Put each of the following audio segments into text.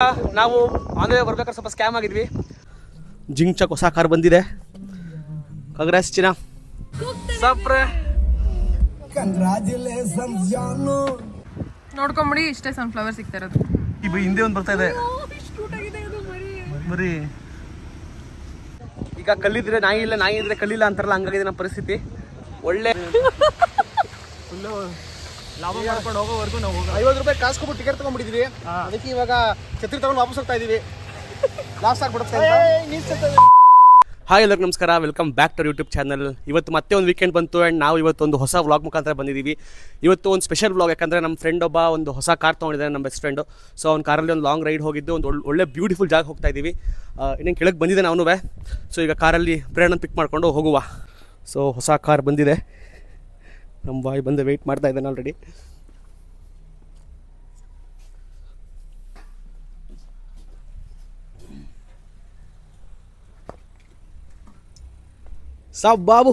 ನಾವು ಆಂಧ್ರ ಬರ್ಬೇಕಾದ್ರೆ ಸ್ವಲ್ಪ ಸ್ಕ್ಯಾಮ್ ಆಗಿದ್ವಿ. ಜಿಂಗ್ ಚಕ್ ಹೊಸ ಕಾರ್ ಬಂದಿದೆ. ಕಾಂಗ್ರೆಸ್ ಚಿನ್ನ ಸಪ್ರೆ ಕಂಗ್ರಾಚುಲೇಷನ್ಸ್ ಜಾನು. ನೋಡ್ಕೊಂಬಿಡಿ, ಇಷ್ಟೇ ಸನ್ಫ್ಲವರ್ ಸಿಗ್ತಾ ಇರೋದು. ಹಿಂದೆ ಒಂದು ಬರ್ತಾ ಇದೆ ಬರೀ. ಈಗ ಕಲ್ಲಿದ್ರೆ ನಾಯಿ ಇಲ್ಲ, ನಾಯಿ ಇದ್ರೆ ಕಲ್ಲಿಲ್ಲ ಅಂತಾರಲ್ಲ, ಹಂಗಾಗಿದೆ ನಮ್ಮ ಪರಿಸ್ಥಿತಿ. ಒಳ್ಳೆ ಲಾಭ ಮಾಡ್ಕೊಂಡು ಹೋಗೋವರೆಗೂ ನಾವು 50 ರೂಪಾಯಿ ಕಾಸ್ಕೊಬಿಟ್ಟು ಟಿಕೆಟ್ ತಗೊಂಡ್ಬಿಟ್ಟಿದ್ವಿ. ಅದಕ್ಕೆ ಇವಾಗ ಛತ್ರಿ ತಗೊಂಡು ವಾಪಸ್ ಹೋಗ್ತಾ ಇದೀವಿ. ಲಾಸ್ ಆಗ್ಬಿಡುತ್ತೆ. ಹಾಯ್ ಎಲ್ಲರಿಗೂ ನಮಸ್ಕಾರ, welcome back to YouTube channel. ಇವತ್ತು ಮತ್ತೆ ಒಂದು ವೀಕೆಂಡ್ ಬಂತು ಆ್ಯಂಡ್ ನಾವು ಇವತ್ತೊಂದು ಹೊಸ ವ್ಲಾಗ್ ಮುಖಾಂತರ ಬಂದಿದ್ದೀವಿ. ಇವತ್ತು ಒಂದು ಸ್ಪೆಷಲ್ ವ್ಲಾಗ್, ಯಾಕಂದರೆ ನಮ್ಮ ಫ್ರೆಂಡ್ ಒಬ್ಬ ಒಂದು ಹೊಸ ಕಾರ್ ತೊಗೊಂಡಿದ್ದಾನೆ, ನಮ್ಮ ಬೆಸ್ಟ್ ಫ್ರೆಂಡು. ಸೊ ಅವ್ನ ಕಾರಲ್ಲಿ ಒಂದು ಲಾಂಗ್ ರೈಡ್ ಹೋಗಿದ್ದು, ಒಂದು ಒಳ್ಳೆ ಬ್ಯೂಟಿಫುಲ್ ಜಾಗ ಹೋಗ್ತಾ ಇದ್ದೀವಿ. ಇನ್ನೇನು ಕೆಳಗೆ ಬಂದಿದ್ದಾನೆ ಅವನು. ಸೊ ಈಗ ಕಾರಲ್ಲಿ ಪ್ರೇರಣ ಪಿಕ್ ಮಾಡಿಕೊಂಡು ಹೋಗುವ. ಸೊ ಹೊಸ ಕಾರ್ ಬಂದಿದೆ, ನಮ್ಮ ಬಾಯ್ ಬಂದು ವೆಯ್ಟ್ ಮಾಡ್ತಾ ಇದ್ದಾನೆ ಆಲ್ರೆಡಿ. ಸಾಬ್ ಬಾಬು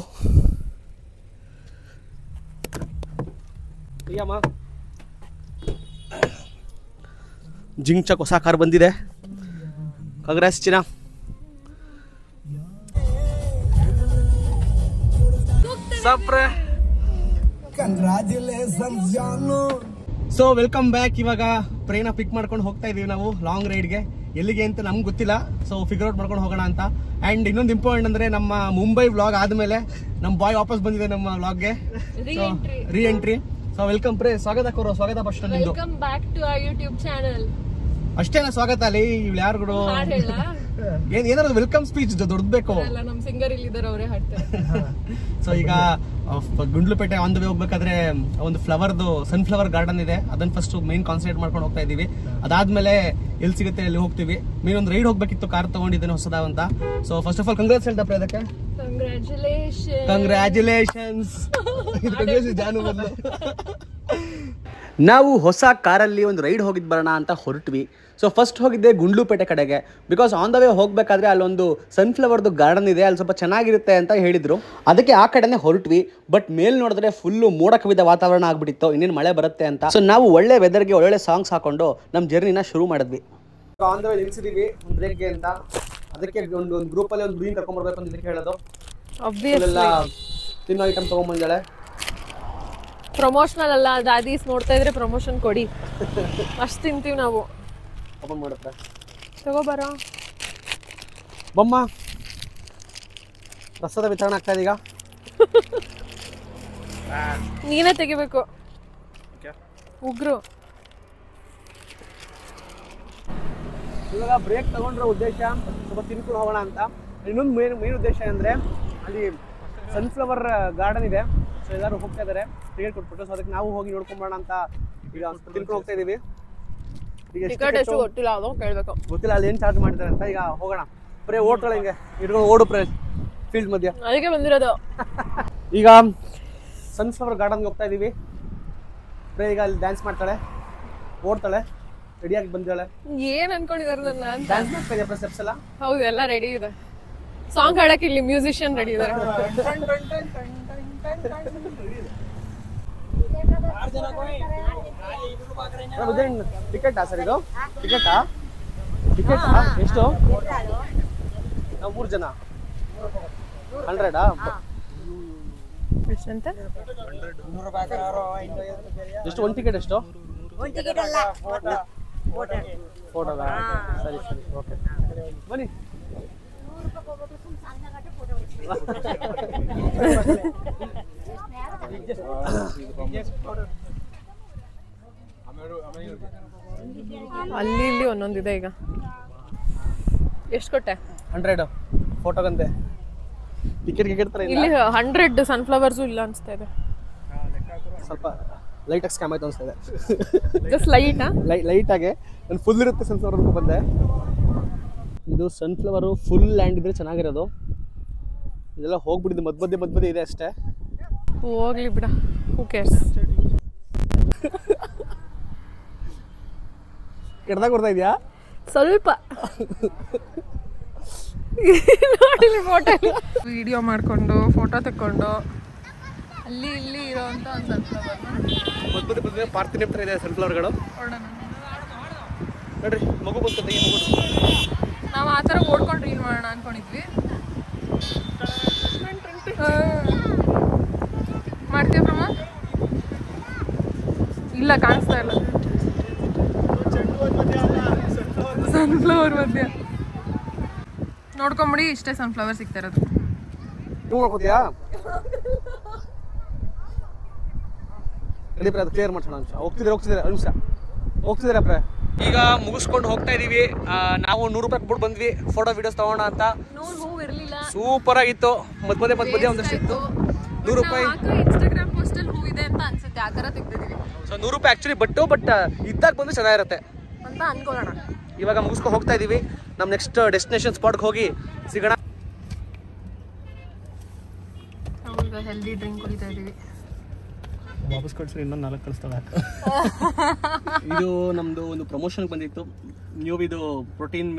ಜಿಂಗ್ ಚಕ್ ಹೊಸ ಕಾರ್ ಬಂದಿದೆ. ಕಾಂಗ್ರೆಸ್ ಚಿನ್ನ ಸಪ್ರೆ ಕಂಗ್ರಾಚುಲೇಷನ್ಸ್ ಜಾನು. So welcome back. ಇವಾಗ ಪ್ರೇರಣ ಪಿಕ್ ಮಾಡ್ಕೊಂಡು ಹೋಗ್ತಾ ಇದೀವಿ ನಾವು ಲಾಂಗ್ ರೈಡ್ಗೆ. ಎಲ್ಲಿಗೆ ಅಂತ ನಮ್ಗೆ ಗೊತ್ತಿಲ್ಲ, ಸೊ ಫಿಗರ್ ಔಟ್ ಮಾಡ್ಕೊಂಡು ಹೋಗೋಣ ಅಂತ. ಅಂಡ್ ಇನ್ನೊಂದು ಇಂಪಾರ್ಟೆಂಟ್ ಅಂದ್ರೆ, ನಮ್ಮ ಮುಂಬೈ ವ್ಲಾಗ್ ಆದ್ಮೇಲೆ ನಮ್ಮ ಬಾಯ್ ವಾಪಸ್ ಬಂದಿದೆ ನಮ್ಮ ವ್ಲಾಗ್ಗೆ, ರೀ ಎಂಟ್ರಿ. ಸೊ ವೆಲ್ಕಮ್ ಪ್ರೇ, ಸ್ವಾಗತ ಕೋರೋ, ಸ್ವಾಗತ ಫಸ್ಟ್ ನಿಮ್ದು. Welcome back to our YouTube channel. ಅಷ್ಟೇನಾ ಸ್ವಾಗತ ಅಲ್ಲಿ? ಇವ್ಳು ಯಾರುಗಳು ಏನಾದ್ರು ವೆಲ್ಕಮ್ ಸ್ಪೀಚ್ ದೊಡ್ಡದು ಬೇಕು. ನಮ್ ಸಿಂಗರ್ ಇಲ್ಲಿದ್ದಾರೆ, ಅವರೇ ಹಾಡ್ತಾರೆ. ಸೊ ಈಗ ಗುಂಡ್ಲುಪೇಟೆ ಆನ್ ದ ವೇ ಹೋಗ್ಬೇಕಾದ್ರೆ ಒಂದು ಫ್ಲವರ್ದು ಸನ್ಫ್ಲವರ್ ಗಾರ್ಡನ್ ಇದೆ, ಅದನ್ನ ಫಸ್ಟ್ ಮೈನ್ ಕಾನ್ಸಂಟ್ರೇಟ್ ಮಾಡ್ಕೊಂಡು ಹೋಗ್ತಾ ಇದೀವಿ. ಅದಾದ್ಮೇಲೆ ಎಲ್ಲಿ ಸಿಗುತ್ತೆ ಅಲ್ಲಿ ಹೋಗ್ತೀವಿ. ಮೇನ್ ಒಂದು ರೈಡ್ ಹೋಗ್ಬೇಕಿತ್ತು, ಕಾರ್ ತಗೊಂಡಿದ್ದೇನೆ ಹೊಸದಾವಂತ. So first of all congrats ಹೇಳ್ದಪ್ಪ ಇದಕ್ಕೆ. ಕಂಗ್ರಾಚುಲೇಷನ್ಸ್ ಜಾನು ಬಂದು. ನಾವು ಹೊಸ ಕಾರಲ್ಲಿ ಒಂದು ರೈಡ್ ಹೋಗಿದ್ ಬರೋಣ ಅಂತ ಹೊರಟ್ವಿ. ಸೊ ಫಸ್ಟ್ ಹೋಗಿದ್ದೆ ಗುಂಡ್ಲುಪೇಟೆ ಕಡೆಗೆ, ಬಿಕಾಸ್ ಆನ್ ದ ವೇ ಹೋಗ್ಬೇಕಾದ್ರೆ ಅಲ್ಲೊಂದು ಸನ್ಫ್ಲವರ್ದು ಗಾರ್ಡನ್ ಇದೆ, ಅಲ್ಲಿ ಸ್ವಲ್ಪ ಚೆನ್ನಾಗಿರುತ್ತೆ ಅಂತ ಹೇಳಿದ್ರು. ಅದಕ್ಕೆ ಆ ಕಡೆನೇ ಹೊರಟ್ವಿ. ಬಟ್ ಮೇಲ್ ನೋಡಿದ್ರೆ ಫುಲ್ಲು ಮೋಡ ಕವಿದ ವಾತಾವರಣ ಆಗ್ಬಿಟ್ಟಿತ್ತು, ಇನ್ನೇನು ಮಳೆ ಬರುತ್ತೆ ಅಂತ. ಸೊ ನಾವು ಒಳ್ಳೆ ವೆದರ್ಗೆ ಒಳ್ಳೆ ಸಾಂಗ್ಸ್ ಹಾಕೊಂಡು ನಮ್ಮ ಜರ್ನಿನ ಶುರು ಮಾಡಿದ್ವಿ. ಆನ್ ದ ವೇ ನಿಲ್ಸಿದೀವಿ ಬ್ರೇಕ್ಗೆ ಅಂತ. ಅದಕ್ಕೆ ಒಂದು ಗ್ರೂಪಲ್ಲಿ ಒಂದು ಗ್ರೀನ್ ಕರ್ಕೊಂಡ್ಬರ್ಬೇಕು ಅಂತ ಇದಕ್ಕೆ ಹೇಳೋದು. ಎಲ್ಲ ತಿನ್ನೋ ಐಟಮ್ ತಗೊಂಡ್ಬಂದಾಳೆ. ಪ್ರಮೋಷನಲ್ ಅಲ್ಲ, ದಾದೀಸ್ ನೋಡ್ತಾ ಇದ್ರೆ ಪ್ರಮೋಷನ್ ಕೊಡಿ, ಅಷ್ಟು ತಿಂತೀವಿ ನಾವು. ಓಪನ್ ಮಾಡುತ್ತೆ, ತಗೋಬರೋ ಬೊಮ್ಮ. ರಸದ ವಿತರಣೆ ಆಗ್ತಾ ಇದೆ ಈಗ. ನೀನೇ ತೆಗಿಬೇಕು, ಉಗ್ರು. ಇವಾಗ ಬ್ರೇಕ್ ತಗೊಂಡ್ರ ಉದ್ದೇಶ ಸ್ವಲ್ಪ ತಿನ್ಕೊಂಡು ಹೋಗೋಣ ಅಂತ. ಇನ್ನೊಂದು ಮೇನ್ ಉದ್ದೇಶ ಅಂದರೆ, ಅಲ್ಲಿ ಸನ್ಫ್ಲವರ್ ಗಾರ್ಡನ್ ಇದೆ. ಸೊ ಎಲ್ಲರೂ ಹೋಗ್ತಾ ಇದ್ದಾರೆ, ಟಿಕೆಟ್ ಕೊಟ್ಬಿಟ್ಟು. ಸೊ ಅದಕ್ಕೆ ನಾವು ಹೋಗಿ ನೋಡ್ಕೊಂಬೋಣ ಅಂತ ಈಗ ತಿನ್ಕೊಂಡು ಹೋಗ್ತಾ ಇದೀವಿ. ಟಿಕೆಟ್ ಎಷ್ಟು ಗೊತ್ತಿಲ್ಲ, ಅದು ಕೇಳಬೇಕು. ಗೊತ್ತಿಲ್ಲ ಅಲ್ಲಿ ಏನು ಚಾರ್ಜ್ ಮಾಡ್ತಾರೆ ಅಂತ. ಈಗ ಹೋಗೋಣ. ಪ್ರೇ ಓಡ್ತಾಳೆ ಹಿಂಗೆ ಇಟ್ಕೊಂಡು ಓಡು ಪ್ರೇ ಫೀಲ್ಡ್ ಮಧ್ಯ. ಅದಕ್ಕೆ ಬಂದಿರೋದು. ಈಗ ಸನ್ಫ್ಲವರ್ ಗಾರ್ಡನ್ಗೆ ಹೋಗ್ತಾ ಇದೀವಿ. ಪ್ರೇ ಈಗ ಅಲ್ಲಿ ಡ್ಯಾನ್ಸ್ ಮಾಡ್ತಾಳೆ, ಓಡ್ತಾಳೆ, ರೆಡಿಯಾಗಿ ಬಂದಿದ್ದಾಳೆ. ಏನ್ ಅನ್ಕೊಂಡಿದಾರೆ ನನ್ನ ಅಂತ. ಡ್ಯಾನ್ಸ್ ಮಾಡ್ತಾ ಇದೆಯಾ ಸ್ಟೆಪ್ಸ್ ಎಲ್ಲ? ಹೌದು, ಎಲ್ಲ ರೆಡಿ ಇದೆ. ಸಾಂಗ್ ಹಾಡಕ್ಕೆ ಇಲ್ಲಿ ಮ್ಯೂಸಿಷಿಯನ್ ರೆಡಿ ಇದ್ದಾರೆ. ಟಿಕೆಟಾ ಸರ್ ಇದು? ಟಿಕೆಟಾ ಎಷ್ಟು? ನಾವು 3 ಜನ. 100 ಎಷ್ಟಂತ? ಎಷ್ಟು ಒಂದು ಟಿಕೆಟ್? ಎಷ್ಟು ಫೋಟೋದಾ? ಸರಿ ಸರಿ, ಓಕೆ ಬನ್ನಿ. ಅಲ್ಲಿ ಇಲ್ಲಿ ಒಂದೊಂದಿದೆ. ಈಗ ಎಷ್ಟು ಕೊಟ್ಟೆ? 100 ಫೋಟೋಗಂತೆ. ಟಿಕೆಟ್ ತರ ಇಲ್ಲಿ 100 ಸನ್ಫ್ಲವರ್ಸು ಇಲ್ಲ ಅನ್ಸ್ತಾ ಇದೆ. ಸ್ವಲ್ಪ ಲೈಟಾಗಿ ಸ್ಕ್ಯಾಮ್ ಆಯ್ತು ಅನಿಸ್ತಾ ಇದೆ. ಜಸ್ಟ್ ಲೈಟಾ? ಲೈಟಾಗೆ ನಾನು ಫುಲ್ ಇರುತ್ತೆ ಸನ್ಫ್ಲವರ್ ಬಂದೆ. ಇದು ಸನ್ಫ್ಲವರು ಫುಲ್ ಲ್ಯಾಂಡ್ ಇದ್ರೆ ಚೆನ್ನಾಗಿರೋದು. ಇದೆಲ್ಲ ಹೋಗ್ಬಿಟ್ಟಿದ್ದು ಮಧ್ಯ ಇದೆ ಅಷ್ಟೇ. ಹೋಗ್ಲಿ ಬಿಡ, ಹೂ ಕೇರ್ಸ್. ಕೆಡ್ದಾಗ ಕೊಡ್ತಾ ಇದೆಯಾ ಸ್ವಲ್ಪ? ನೋಡಿಲಿ ಫೋಟೋ, ವಿಡಿಯೋ ಮಾಡಿಕೊಂಡು ಫೋಟೋ ತಕ್ಕೊಂಡು ಅಲ್ಲಿ ಇಲ್ಲಿ ಇರೋವಂಥ ಒಂದು ಸನ್ಫ್ಲವರ್ ಮಧ್ಯ ಪಾರ್ಥಿನಿ ಹತ್ರ ಇದೆ ಸನ್ಫ್ಲವರ್ಗಳು. ನೋಡ್ರಿ ಮಗು ಬಂತಂತ ಈ ಮಗು. ನಾವು ಆ ಥರ ಓಡ್ಕೊಂಡು ರೀಲ್ ಮಾಡೋಣ ಅನ್ಕೊಂಡಿದ್ವಿ. ಮಾಡ್ತೀವಿ ಪ್ರಮ? ಇಲ್ಲ, ಕಾಣಿಸ್ತಾ ಇಲ್ಲ. ಸನ್ಫ್ಲವರ್ ಮಧ್ಯ ನೋಡ್ಕೊಂಬಿಡಿ, ಇಷ್ಟೇ ಸನ್ಫ್ಲವರ್ ಸಿಗ್ತಾ ಇರೋದು. ನೀವು ಮಾಡ್ಕೋತೀಯಾ? ಅದು ಕ್ಲಿಯರ್ ಮಾಡ್ಸೋಣ. ಹೋಗ್ತಿದ್ದೀರಾ ಪ್ರೇ? ಈಗ ಮುಗಿಸ್ಕೊಂಡು ಹೋಗ್ತಾ ಇದೀವಿ. ನಾವು 100 ರೂಪಾಯಿ ಕೊಟ್ಬಿಟ್ಟು ಬಂದ್ವಿ ಫೋಟೋ ವಿಡಿಯೋಸ್ ತಗೋಣ ಅಂತ. ಸೂಪರ್ ಆಗಿತ್ತು. ಮಧ್ಯ ಒಂದಷ್ಟು ಇತ್ತು. 100 ರೂಪಾಯಿ ಇನ್ಸ್ಟಾಗ್ರಾಮ್ ಪೋಸ್ಟ್ ಅಲ್ಲಿ ಹೂ ಇದೆ ಅಂತ ಅನ್ಸುತ್ತೆ, ಆ ತರ ತೆಗ್ದಿದೀವಿ. ಸೊ 100 ರೂಪಾಯಿ ಆಕ್ಚುಲಿ ಬಟ್ ಇದ್ದಾಗ ಬಂದು ಚೆನ್ನಾಗಿರುತ್ತೆ ಅಂತ ಅನ್ಕೊಳ್ಳೋಣ. ಇವಾಗ ಮುಗಿಸ್ಕೊಂಡು ಹೋಗ್ತಾ ಇದೀವಿ. ನಮ್ಮ ನೆಕ್ಸ್ಟ್ ಡೆಸ್ಟಿನೇಷನ್ ಸ್ಪಾಟ್ಗೆ ಹೋಗಿ ಸಿಗೋಣ. ನಾವು ಹೆಲ್ದಿ ಡ್ರಿಂಕ್ ಕುಡಿತಾ ಇದೀವಿ. ವಾಪಸ್ ಕಳ್ಸಿ ಇನ್ನೊಂದು 4 ಕಳಿಸ್ತಾಳೆ. ಇದು ನಮ್ದು ಒಂದು ಪ್ರಮೋಷನ್ ಬಂದಿತ್ತು. ನೀವು ಇದು ಪ್ರೋಟೀನ್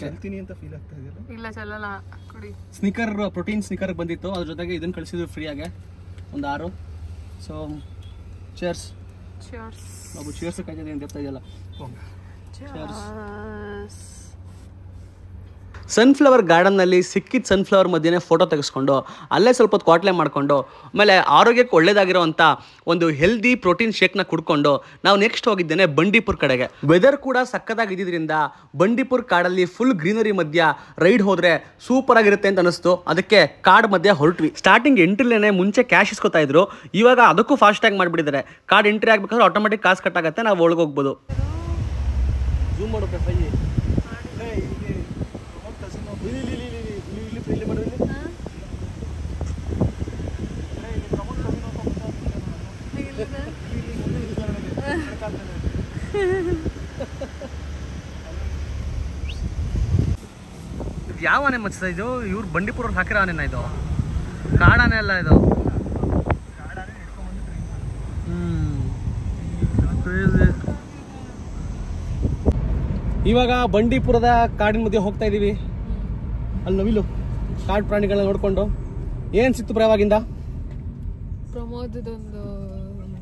ಚಲ್ತೀನಿ ಅಂತ ಫೀಲ್ ಆಗ್ತಾ ಇದೆಯಲ್ಲ? ಇಲ್ಲ ಚಲಲ್ಲ, ಕುಡಿ. ಸ್ನಿಕರ್ ಪ್ರೋಟೀನ್ ಸ್ನಿಕರ್ ಬಂದಿತ್ತು, ಅದ್ರ ಜೊತೆಗೆ ಇದನ್ನ ಕಳಿಸಿದ್ವಿ ಫ್ರೀಯಾಗೆ ಒಂದು 6. So chairs. ನಾವು ಚೇರ್ಸ್ ಕಾಯ್ತಿದೆ ಅಂತ ಹೇಳ್ತಾ ಇದೆಯಲ್ಲ. ಸನ್ಫ್ಲವರ್ ಗಾರ್ಡನ್ನಲ್ಲಿ ಸಿಕ್ಕಿದ ಸನ್ಫ್ಲವರ್ ಮಧ್ಯೆ ಫೋಟೋ ತೆಗೆಸ್ಕೊಂಡು ಅಲ್ಲೇ ಸ್ವಲ್ಪ ಹೊತ್ತು ಕ್ವಾಟ್ಲೆ ಮಾಡಿಕೊಂಡು ಆಮೇಲೆ ಆರೋಗ್ಯಕ್ಕೆ ಒಳ್ಳೇದಾಗಿರೋವಂಥ ಒಂದು ಹೆಲ್ದಿ ಪ್ರೋಟೀನ್ ಶೇಕ್ನ ಕುಡ್ಕೊಂಡು ನಾವು ನೆಕ್ಸ್ಟ್ ಹೋಗಿದ್ದೇನೆ ಬಂಡೀಪುರ್ ಕಡೆಗೆ. ವೆದರ್ ಕೂಡ ಸಕ್ಕತ್ತಾಗಿದ್ದರಿಂದ ಬಂಡೀಪುರ್ ಕಾಡಲ್ಲಿ ಫುಲ್ ಗ್ರೀನರಿ ಮಧ್ಯ ರೈಡ್ ಹೋದ್ರೆ ಸೂಪರ್ ಆಗಿರುತ್ತೆ ಅಂತ ಅನಿಸ್ತು. ಅದಕ್ಕೆ ಕಾಡ್ ಮಧ್ಯೆ ಹೊರಟ್ವಿ. ಸ್ಟಾರ್ಟಿಂಗ್ ಎಂಟ್ರಿಲೇನೆ ಮುಂಚೆ ಕ್ಯಾಶ್ ಇಸ್ಕೊತಾ ಇದ್ರು, ಇವಾಗ ಅದಕ್ಕೂ ಫಾಸ್ಟಾಗಿ ಮಾಡಿಬಿಟ್ಟಿದ್ದಾರೆ. ಕಾರ್ಡ್ ಎಂಟ್ರಿ ಆಗಬೇಕಾದ್ರೆ ಆಟೋಮೆಟಿಕ್ ಕಾಸು ಕಟ್ಟಾಗತ್ತೆ, ನಾವು ಒಳಗೆ ಹೋಗ್ಬೋದು. ಝೂಮ್ ಮಾಡೋಕೆ ಸೈ ಯಾವ ಆನೆ ಮಚ್ಚ ಇದು? ಇವ್ರು ಬಂಡೀಪುರ ಹಾಕಿರೋ ಆನೆನ ಇದು? ಕಾಡಾನೆ ಅಲ್ಲ ಇದು. ಇವಾಗ ಬಂಡೀಪುರದ ಕಾಡಿನ ಮಧ್ಯೆ ಹೋಗ್ತಾ ಇದೀವಿ. ಅಲ್ಲಿ ನವಿಲು ಕಾಡು ಪ್ರಾಣಿಗಳನ್ನ ನೋಡ್ಕೊಂಡು ಏನ್ ಸಿಕ್ತು ಪ್ರಯಾವಾಗಿಂದ? ಪ್ರಮೋದೊಂದು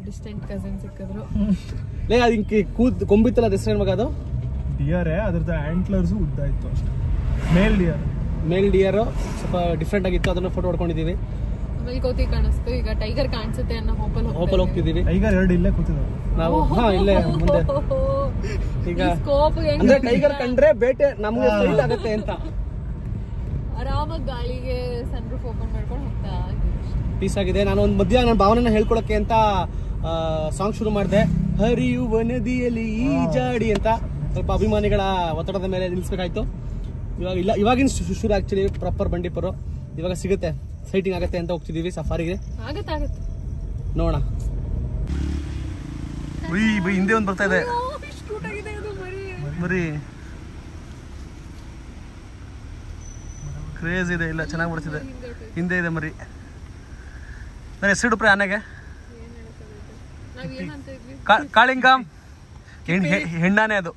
ಡಿಸ್ಟೆಂಟ್ ಕಸಿನ್ ಸಿಕ್ಕಿದ್ರು. ಲೇ ಅದಕ್ಕೆ ಕೊಂಬಿತ್ತಲ್ಲ, ಅದು ಹೆಸರು ಮಗ? ಅದು ಡಿಯರೇ, ಅದ್ರದ್ದು ಆಂಟ್ಲರ್ಸು ಉದ್ದ ಇತ್ತು ಅಷ್ಟೇ. ಮೇಲ್ ಡಿಯರ್ ಸ್ವಲ್ಪ ಡಿಫ್ರೆಂಟ್ ಆಗಿತ್ತು, ಅದನ್ನ ಫೋಟೋ ಹೊಡ್ಕೊಂಡಿದ್ದೀವಿ. ಆಮೇಲೆ ಕೋತಿ ಕಾಣಿಸ್ತು, ಈಗ ಟೈಗರ್ ಕಾಣಿಸುತ್ತೆ ಅನ್ನೋ ಹೋಪಲ್ ಹೋಗ್ತಿದ್ದೀವಿ. ಟೈಗರ್ 2 ಇಲ್ಲೇ ಕೂತಿದ್ದಾವೆ ನಾವು. ಇಲ್ಲೇ ಮುಂದೆ. ಈಗ ಅಂದ್ರೆ ಟೈಗರ್ ಕಂಡ್ರೆ ಬೇಟೆ ನಮ್ಗೆ ಫೈಟ್ ಆಗುತ್ತೆ ಅಂತ ಆರಾಮಾಗಿ ಗಾಳಿಗೆ ಸನ್ ರೂಫ್ ಓಪನ್ ಮಾಡ್ಕೊಂಡು ಹೋಗ್ತಾ ಪೀಸ್ ಆಗಿದೆ. ನಾನು ಒಂದು ಮಧ್ಯ ನನ್ನ ಭಾವನೆನ ಹೇಳ್ಕೊಳಕ್ಕೆ ಅಂತ ಸಾಂಗ್ ಶುರು ಮಾಡಿದೆ, ಹರಿಯುವ ನದಿಯಲ್ಲಿ ಈಜಾಡಿ ಅಂತ. ಸ್ವಲ್ಪ ಅಭಿಮಾನಿಗಳ ಒತ್ತಡದ ಮೇಲೆ ನಿಲ್ಲಿಸ್ಬೇಕಾಯ್ತು. ಇವಾಗ ಇಲ್ಲ, ಇವಾಗಿನ ಶುರು ಆಕ್ಚುಲಿ ಪ್ರಾಪರ್ ಬಂಡೀಪುರ. ಇವಾಗ ಸಿಗುತ್ತೆ, ಸೈಟಿಂಗ್ ಆಗುತ್ತೆ ಅಂತ ಹೋಗ್ತಿದೀವಿ ಸಫಾರಿಗೆ. ನೋಡೋಣ. ಹಿಂದೆ ಒಂದು ಬರ್ತಾ ಇದೆ ಬರೀ ಕ್ರೇಜ್ ಇದೆ. ಇಲ್ಲ, ಚೆನ್ನಾಗಿ ಬರ್ತಿದೆ. ಹಿಂದೆ ಇದೆ ಮರಿ. ನನ್ನ ಹೆಸರು ಪ್ರೇ ಆನೆಗೆ ಕಾಳಿಂಗ, ಹೆಣ್ಣಾನೆ ಅದು.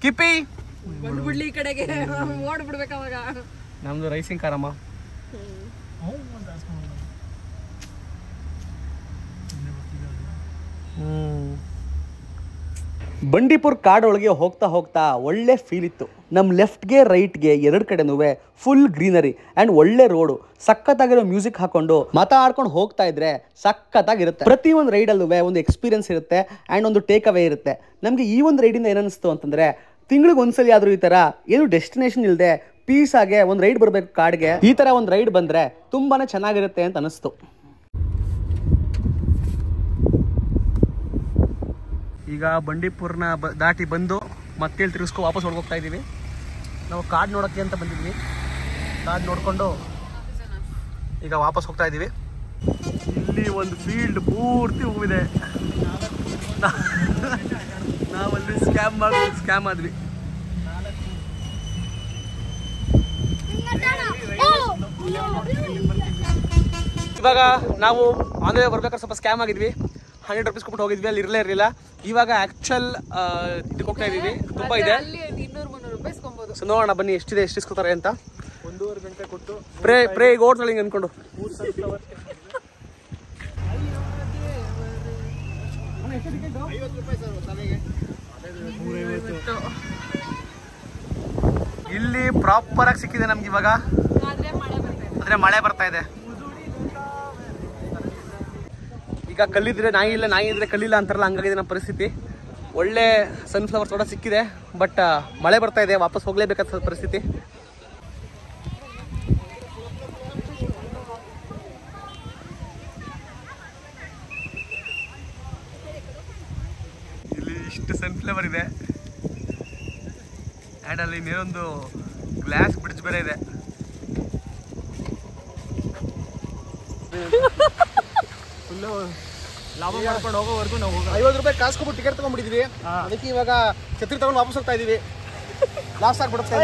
ಕಿಪ್ಪಿ ಕಡೆಗೆ ಓಡ್ಬಿಡ್ಬೇಕು ಅವಾಗ. ನಮ್ದು ರೈಸಿಂಗ್ ಕಾರಮ್ಮ. ಬಂಡೀಪುರ್ ಕಾಡೊಳಗೆ ಹೋಗ್ತಾ ಹೋಗ್ತಾ ಒಳ್ಳೆ ಫೀಲ್ ಇತ್ತು. ನಮ್ಮ ಲೆಫ್ಟ್ಗೆ ರೈಟ್ಗೆ 2 ಕಡೆನೂ ಫುಲ್ ಗ್ರೀನರಿ ಆ್ಯಂಡ್ ಒಳ್ಳೆ ರೋಡು, ಸಖತ್ತಾಗಿರೋ ಮ್ಯೂಸಿಕ್ ಹಾಕೊಂಡು ಮಾತಾಡ್ಕೊಂಡು ಹೋಗ್ತಾ ಇದ್ರೆ ಸಖತ್ತಾಗಿರುತ್ತೆ. ಪ್ರತಿಯೊಂದು ರೈಡಲ್ಲೂ ಒಂದು ಎಕ್ಸ್ಪೀರಿಯನ್ಸ್ ಇರುತ್ತೆ ಆ್ಯಂಡ್ ಒಂದು ಟೇಕ್ ಅವೇ ಇರುತ್ತೆ. ನಮಗೆ ಈ ಒಂದು ರೈಡಿಂದ ಏನನ್ನಿಸ್ತು ಅಂತಂದರೆ, ತಿಂಗಳಿಗೆ ಒಂದ್ಸಲಿ ಆದರೂ ಈ ಥರ ಏನು ಡೆಸ್ಟಿನೇಷನ್ ಇಲ್ಲದೆ ಪೀಸ್ ಆಗಿ ಒಂದು ರೈಡ್ ಬರಬೇಕು ಕಾಡ್ಗೆ. ಈ ಥರ ಒಂದು ರೈಡ್ ಬಂದರೆ ತುಂಬಾ ಚೆನ್ನಾಗಿರುತ್ತೆ ಅಂತ ಅನಿಸ್ತು. ಈಗ ಬಂಡೀಪುರ್ನ ದಾಟಿ ಬಂದು ಮತ್ತೆ ತಿರುಗಿಸ್ಕೊ ವಾಪಸ್ ಹೊರಗೋಗ್ತಾ ಇದ್ದೀವಿ. ನಾವು ಕಾಡು ನೋಡೋಕ್ಕೆ ಅಂತ ಬಂದಿದ್ವಿ. ಕಾಡು ನೋಡಿಕೊಂಡು ಈಗ ವಾಪಸ್ ಹೋಗ್ತಾ ಇದ್ದೀವಿ. ಇಲ್ಲಿ ಒಂದು ಫೀಲ್ಡ್ ಪೂರ್ತಿ ಹೂವಿದೆ. ನಾವಲ್ಲಿ ಸ್ಕ್ಯಾಮ್ ಆದ್ವಿ. ಇವಾಗ ನಾವು ಆಂಧ್ರ ಬರ್ಬೇಕಾದ್ರೆ ಸ್ವಲ್ಪ ಸ್ಕ್ಯಾಮ್ ಆಗಿದ್ವಿ. 100 ರೂಪೀಸ್ ಕೊಟ್ಟು ಹೋಗಿದ್ವಿ, ಅಲ್ಲಿ ಇರಲಿಲ್ಲ. ಇವಾಗ ಆಕ್ಚುಲ್ ಇದಕ್ಕೆ ಹೋಗ್ತಾ ಇದೀವಿ. ತುಂಬಾ ಇದೆ, 200-300 ರೂಪಾಯಿ ಇಸ್ಕೊಬಹುದು. ಸೊ ನೋಡೋಣ ಬನ್ನಿ ಎಷ್ಟು ಇಸ್ಕೊತಾರೆ ಅಂತ. 1.5 ಗಂಟೆ ಕೊಟ್ಟು ಪ್ರೇ ಈಗ ಓಡ್ತಾಳೆ ಹಿಂಗೆ ಅನ್ಕೊಂಡು. ಇಲ್ಲಿ ಪ್ರಾಪರ್ ಆಗಿ ಸಿಕ್ಕಿದೆ ನಮ್ಗೆ ಇವಾಗ, ಆದ್ರೆ ಮಳೆ ಬರ್ತಾ ಇದೆ. ಈಗ ಕಲ್ಲಿದ್ರೆ ನಾಯಿ ಇಲ್ಲ, ನಾಯಿ ಇದ್ರೆ ಕಲ್ಲಿಲ್ಲ ಅಂತಾರಲ್ಲ, ಹಂಗಾಗಿದೆ ನಮ್ಮ ಪರಿಸ್ಥಿತಿ. ಒಳ್ಳೆ ಸನ್ಫ್ಲವರ್ ತೋಟ ಸಿಕ್ಕಿದೆ, ಬಟ್ ಮಳೆ ಬರ್ತಾ ಇದೆ, ವಾಪಸ್ ಹೋಗ್ಲೇಬೇಕಾದ ಪರಿಸ್ಥಿತಿ. ಇಲ್ಲಿ ಇಷ್ಟು ಸನ್ಫ್ಲವರ್ ಇದೆ, ಆ್ಯಂಡ್ ಅಲ್ಲಿ ಮೇಲೊಂದು ಗ್ಲಾಸ್ ಬ್ರಿಡ್ಜ್ ಬೇರೆ ಇದೆ. ಫುಲ್ಲು ಲಾಭ ಮಾಡ್ಕೊಂಡು ಹೋಗೋವರೆಗೂ ನಾವು 50 ರೂಪಾಯಿ ಕಾಸ್ಕೊಬಿಟ್ಟು ಟಿಕೆಟ್ ತಗೊಂಡ್ಬಿಟ್ಟಿದ್ವಿ. ಅದಕ್ಕೆ ಇವಾಗ ಛತ್ರಿ ತಗೊಂಡು ವಾಪಸ್ ಹೋಗ್ತಾ ಇದೀವಿ. ಲಾಸ್ ಆಗ್ಬಿಡುತ್ತೆ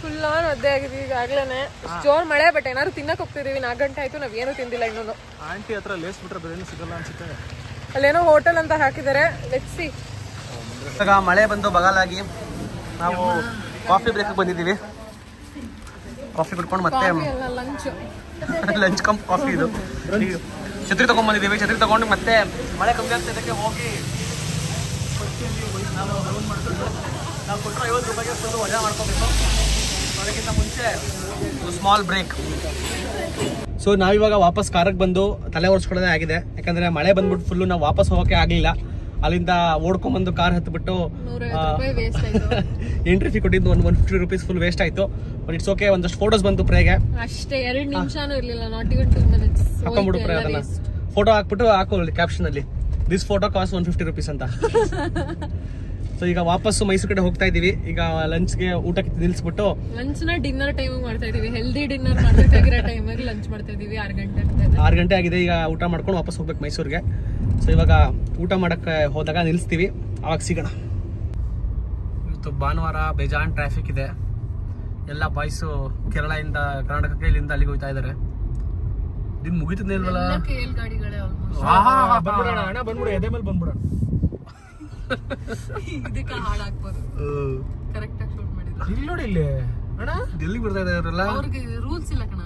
ಫುಲ್ ಆನ್ ಒದ್ದೆ ಆಗಿದ್ವಿ ಈಗಾಗ್ಲೇನೆ. ಜೋರ್ ಮಳೆ, ಬಟ್ ಏನಾದ್ರು ತಿನ್ನಕ್ ಹೋಗ್ತಿದೀವಿ. 4 ಗಂಟೆ ಆಯ್ತು, ನಾವ್ ಏನು ತಿಂದಿಲ್ಲ ಇನ್ನೂ. ಆಂಟಿ ಹತ್ರ ಲೇಸ್ ಬಿಟ್ರೆ ಬೇರೆ ಸಿಗಲ್ಲ ಅನ್ಸುತ್ತೆ. ಅಲ್ಲೇನೋ ಹೋಟೆಲ್ ಅಂತ ಹಾಕಿದ್ದಾರೆ, ಲೆಟ್ಸ್ ಸಿ. ಇವಾಗ ಮಳೆ ಬಂದು ಬಗಲಾಗಿ ನಾವು ಕಾಫಿ ಬ್ರೇಕ್ ಬಂದಿದ್ದೀವಿ. ಕಾಫಿ ಕುಡ್ಕೊಂಡು ಮತ್ತೆ ಲಂಚ್ ಕಮ್ ಕಾಫಿ ಇದು ಛತ್ರಿ ತಗೊಂಡ್ಬಂದಿದ್ದೀವಿ. ಛತ್ರಿ ತಗೊಂಡು ಮತ್ತೆ ಮಳೆ ಕಮ್ಮಿ ಆಗ್ತಿದ್ದಕ್ಕೆ ಹೋಗಿ ನಾವು ಕೊಟ್ಟರು 50 ರೂಪಾಯಿಗೆ ಫುಲ್ಲು ವಜಾ ಮಾಡ್ಕೋಬೇಕು. ಅದಕ್ಕಿಂತ ಮುಂಚೆ ಸ್ಮಾಲ್ ಬ್ರೇಕ್. ಸೊ ನಾವಿವಾಗ ವಾಪಸ್ ಕಾರಿಗೆ ಬಂದು ತಲೆ ಒರೆಸ್ಕೊಳ್ಳೋದೇ ಆಗಿದೆ, ಯಾಕಂದರೆ ಮಳೆ ಬಂದ್ಬಿಟ್ಟು ಫುಲ್ಲು ನಾವು ವಾಪಸ್ ಹೋಗೋಕ್ಕೆ ಆಗಲಿಲ್ಲ. ಅಲ್ಲಿಂದ ಓಡ್ಕೊಂಡ್ಬಂದು ಕಾರ್ ಹತ್ಬಿಟ್ಟು ಎಂಟ್ರಿ ಫೀ ಕೊಟ್ಟಿದ್ದು 150 ರೂಪೀಸ್ ಫುಲ್ ವೇಸ್ಟ್ ಆಯಿತು. But it's okay. ಒಂದಷ್ಟು ಫೋಟೋಸ್ ಬಂತು ಪ್ರೇಗೆ ಅಷ್ಟೇ, 2 ನಿಮಿಷನೂ ಇರಲಿಲ್ಲ, ನಾಟ್ ಇವನ್ 2 ಮಿನಿಟ್ಸ್. ಹಾಕೊಂಡ್ಬಿಡು ಪ್ರೇ, ಅದನ್ನ ಫೋಟೋ ಹಾಕ್ಬಿಟ್ಟು ಹಾಕೋಲ್ಲಿ ಕ್ಯಾಪ್ಷನ್ ಅಲ್ಲಿ ದಿಸ್ ಫೋಟೋ ಕಾಸ್ಟ್ 150 ರೂಪೀಸ್ ಅಂತ. ಸೊ ಈಗ ವಾಪಸ್ಸು ಮೈಸೂರು ಕಡೆ ಹೋಗ್ತಾ ಇದೀವಿ. ಈಗ ಲಂಚ್ಗೆ ಊಟಕ್ಕೆ ನಿಲ್ಸ್ಬಿಟ್ಟು ಲಂಚ್ ನ ಡಿನ್ನರ್ ಟೈಮ್ ಮಾಡ್ತಾ ಇದೀವಿ. ಹೆಲ್ದಿ ಡಿನ್ನರ್ ಮಾಡ್ಬೇಕಾಗಿರೋ ಟೈಮಿಗೆ ಲಂಚ್ ಮಾಡ್ತಾ ಇದೀವಿ. 6 ಗಂಟೆ ಆಗಿದೆ. ಈಗ ಊಟ ಮಾಡ್ಕೊಂಡು ವಾಪಸ್ ಹೋಗ್ಬೇಕು ಮೈಸೂರಿಗೆ. ಸೊ ಇವಾಗ ಊಟ ಮಾಡಕ್ಕೆ ಹೋದಾಗ ನಿಲ್ಲಿಸ್ತೀವಿ, ಅವಾಗ ಸಿಗೋಣ. ಇವತ್ತು ಭಾನುವಾರ, ಬೇಜಾನ್ ಟ್ರಾಫಿಕ್ ಇದೆ. ಎಲ್ಲ ಬಾಯ್ಸು ಕೇರಳದಿಂದ ಕರ್ನಾಟಕಕ್ಕೆ ಇಲ್ಲಿಂದ ಅಲ್ಲಿಗೆ ಹೋಗ್ತಾ ಇದ್ದಾರೆ. ದಿನ ಮುಗಿತದೆ ಇಲ್ವಲ್ಲ? ಬಂದ್ಬಿಡೋಣ ಅಣ್ಣ, ಬಂದ್ಬಿಡು, ಎದೆ ಮೇಲೆ ಬಂದ್ಬಿಡೋಣ. ಇದಕ್ಕೆ ಹಾಳಾಗ್ಬೋದು. ಕರೆಕ್ಟ್ ಆಗಿ ಶೂಟ್ ಮಾಡಿದ್ರು. ಇಲ್ಲಿ ನೋಡಿ, ಇಲ್ಲಿ ಅಣ್ಣ ಎಲ್ಲಿಗೆ ಬರ್ತಾ ಇದ್ದಾರೆ ಅವರೆಲ್ಲ? ಅವ್ರಿಗೆ ರೂಲ್ಸ್ ಇಲ್ಲ ಕಣ.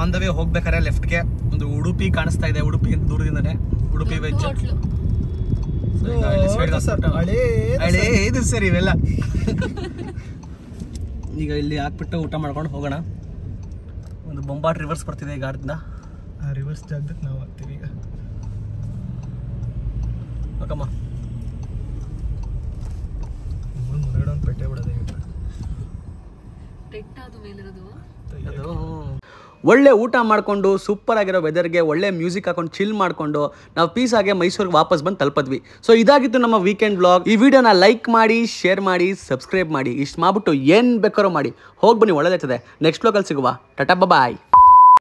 ಆನ್ ದ ವೇ ಹೋಗ್ಬೇಕಾರೆ ಲೆಫ್ಟ್ಗೆ ಒಂದು ಉಡುಪಿ ಕಾಣಿಸ್ತಾ ಇದೆ. ಉಡುಪಿ ಅಂತ ದೂರದಿಂದನೇ ಉಡುಪಿ ವೆಜ್. ಇದು ಸರಿ ಇವೆಲ್ಲ. ಈಗ ಇಲ್ಲಿ ಹಾಕ್ಬಿಟ್ಟು ಊಟ ಮಾಡ್ಕೊಂಡು ಹೋಗೋಣ. ಒಂದು ಬೊಂಬಾಟ್ ರಿವರ್ಸ್ ಬರ್ತಿದೆ ಈಗ ಗಾರ್ಡ್ನ. ರಿವರ್ಸ್ ಜಾಗಕ್ಕೆ ನಾವು ಹಾಕ್ತೀವಿ ಈಗ. ಓಕಮ್ಮ ಮುಂದೆ ಪೆಟ್ಟೆ ಬಿಡೋದೇ ಒಳ್ಳೆ ಊಟ ಮಾಡಿಕೊಂಡು ಸೂಪರ್ ಆಗಿರೋ ವೆದರ್ಗೆ ಒಳ್ಳೆ ಮ್ಯೂಸಿಕ್ ಹಾಕೊಂಡು ಚಿಲ್ ಮಾಡಿಕೊಂಡು ನಾವು ಪೀಸ್ ಆಗಿ ಮೈಸೂರಿಗೆ ವಾಪಸ್ ಬಂದು ತಲುಪಿದ್ವಿ. ಸೊ ಇದಾಗಿತ್ತು ನಮ್ಮ ವೀಕೆಂಡ್ ಬ್ಲಾಗ್. ಈ ವಿಡಿಯೋನ ಲೈಕ್ ಮಾಡಿ, ಶೇರ್ ಮಾಡಿ, ಸಬ್ಸ್ಕ್ರೈಬ್ ಮಾಡಿ. ಇಷ್ಟು ಮಾಡ್ಬಿಟ್ಟು ಏನು ಬೇಕಾರೋ ಮಾಡಿ. ಹೋಗಿ ಬನ್ನಿ, ಒಳ್ಳೆದಾಗ್ತದೆ. ನೆಕ್ಸ್ಟ್ ಬ್ಲಾಗಲ್ಲಿ ಸಿಗುವ. ಟಾಟಾ ಬಾಯ್.